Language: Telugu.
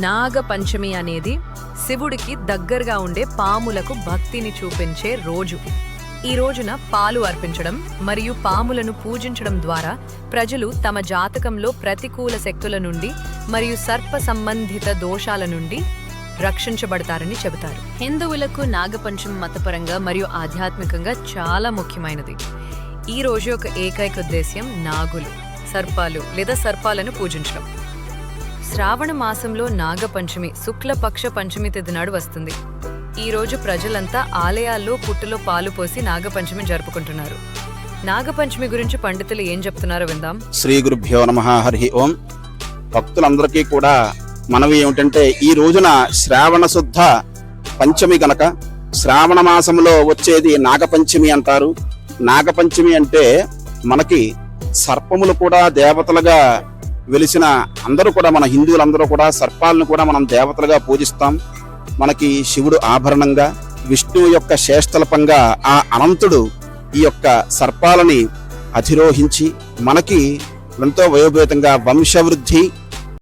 నాగ పంచమి అనేది శివుడికి దగ్గరగా ఉండే పాములకు భక్తిని చూపించే రోజు. ఈ రోజున పాలు అర్పించడం మరియు పాములను పూజించడం ద్వారా ప్రజలు తమ జాతకంలో ప్రతికూల శక్తుల నుండి మరియు సర్ప సంబంధిత దోషాల నుండి రక్షించబడతారని చెబుతారు. హిందువులకు నాగపంచమి మతపరంగా మరియు ఆధ్యాత్మికంగా చాలా ముఖ్యమైనది. ఈ రోజు యొక్క ఏకైక ఉద్దేశ్యం నాగులు, సర్పాలు లేదా సర్పాలను పూజించడం. శ్రావణ మాసంలో నాగపంచమి శుక్లపక్ష పంచమి తిథి నాడు వస్తుంది. ఈ రోజు ప్రజలంతా ఆలయాల్లో పుట్టలో పాలు పోసి నాగపంచమి జరుపుకుంటున్నారు. నాగపంచమి గురించి పండితులు ఏం చెప్తున్నారో విందాం. శ్రీ గురుభ్యో నమః. హరి ఓం. భక్తులందరికీ కూడా మనవి ఏమిటంటే, ఈ రోజున శ్రావణ శుద్ధ పంచమి గనక శ్రావణ మాసంలో వచ్చేది నాగపంచమి అంటారు. నాగపంచమి అంటే మనకి సర్పములు కూడా దేవతలుగా వెలిసిన అందరూ కూడా, మన హిందువులందరూ కూడా సర్పాలను కూడా మనం దేవతలుగా పూజిస్తాం. మనకి శివుడు ఆభరణంగా, విష్ణువు యొక్క శ్రేష్టల్పంగా ఆ అనంతుడు ఈ యొక్క సర్పాలని అధిరోహించి మనకి ఎంతో వయోభేతంగా వంశవృద్ధి